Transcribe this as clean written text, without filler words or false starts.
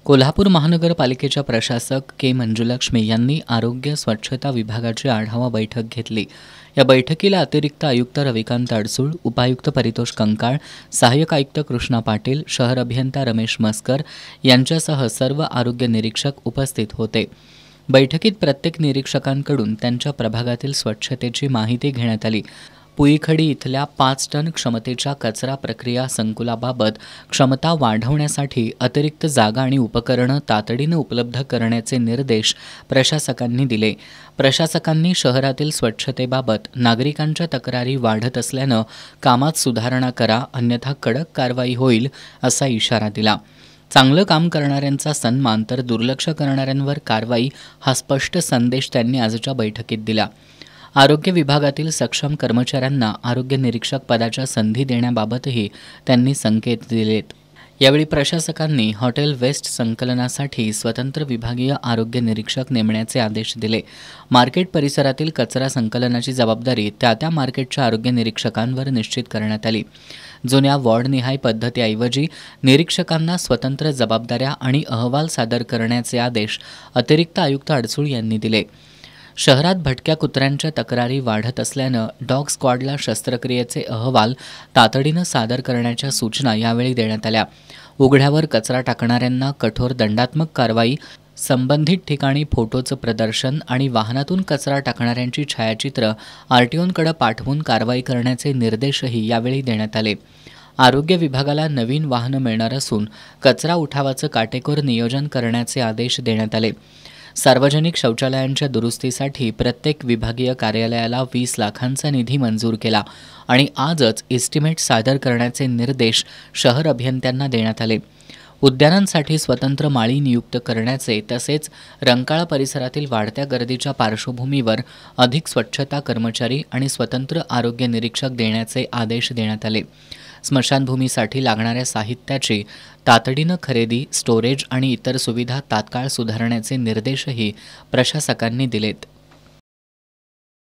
कोल्हापूर महानगरपालिकेच्या प्रशासक के मंजुलक्ष्मी यांनी आरोग्य स्वच्छता विभागाची आढावा बैठक घेतली। या बैठकीला अतिरिक्त आयुक्त रविकांत अडसूळ, उपायुक्त परितोष कंकाळ, सहाय्यक आयुक्त कृष्णा पाटील, शहर अभियंता रमेश मस्कर यांच्यासह सर्व आरोग्य निरीक्षक उपस्थित होते। बैठकीत प्रत्येक निरीक्षकांकडून त्यांच्या प्रभागातील स्वच्छतेची माहिती घेण्यात आली। पुईखडी इथल्या 5 टन क्षमतेच्या कचरा प्रक्रिया संकुलाबाबत क्षमता वाढवण्यासाठी अतिरिक्त जागा आणि उपकरणं तातडीनं उपलब्ध करण्याचे निर्देश प्रशासकांनी दिले। प्रशासकांनी शहरातील स्वच्छतेबाबत नागरिकांच्या तक्रारी वाढत असल्यानं कामात सुधारणा करा, अन्यथा कडक कारवाई होईल असा इशारा दिला। चांगलं काम करणाऱ्यांचा सन्मान तर दुर्लक्ष करणाऱ्यांवर कारवाई हा स्पष्ट संदेश त्यांनी आजच्या बैठकीत दिला। आरोग्य विभागातील सक्षम कर्मचाऱ्यांना आरोग्य निरीक्षक पदाच्या संधी देण्याबाबतही त्यांनी संकेत दिलेत। यावेळी प्रशासकांनी हॉटेल वेस्ट संकलनासाठी स्वतंत्र विभागीय आरोग्य निरीक्षक नेमण्याचे आदेश दिले। मार्केट परिसरातील कचरा संकलनाची जबाबदारी त्या मार्केटच्या आरोग्य निरीक्षकांवर निश्चित करण्यात आली। जुन्या वॉर्डनिहाय पद्धतीऐवजी निरीक्षकांना स्वतंत्र जबाबदाऱ्या आणि अहवाल सादर करण्याचे आदेश अतिरिक्त आयुक्त अडसूळ यांनी दिले। शहरात भटक्या कुत्र्यांच्या तक्रारी वाढत असल्यानं डॉग स्क्वॉडला शस्त्रक्रियेचे अहवाल तातडीनं सादर करण्याच्या सूचना यावेळी देण्यात आल्या। उघड्यावर कचरा टाकणाऱ्यांना कठोर दंडात्मक कारवाई, संबंधित ठिकाणी फोटोचं प्रदर्शन आणि वाहनातून कचरा टाकणाऱ्यांची छायाचित्र आरटीओंकडे पाठवून कारवाई करण्याचे निर्देशही यावेळी देण्यात आले। आरोग्य विभागाला नवीन वाहनं मिळणार असून कचरा उठावाचं काटेकोर नियोजन करण्याचे आदेश देण्यात आले। सार्वजनिक शौचालयांच्या दुरुस्तीसाठी प्रत्येक विभागीय कार्यालयाला 20 लाखांचा निधी मंजूर केला आणि आजच एस्टिमेट सादर करण्याचे निर्देश शहर अभियंत्यांना देण्यात आले। उद्यानांसाठी स्वतंत्र माळी नियुक्त करण्याचे तसेच रंकाळा परिसरातील वाढत्या गर्दीच्या पार्श्वभूमीवर अधिक स्वच्छता कर्मचारी आणि स्वतंत्र आरोग्य निरीक्षक देण्याचे आदेश देण्यात आले। स्मशानभूमीसाठी लागणाऱ्या साहित्याची तातडीनं खरेदी, स्टोरेज आणि इतर सुविधा तात्काळ सुधारण्याचे निर्देशही प्रशासकांनी दिलेत।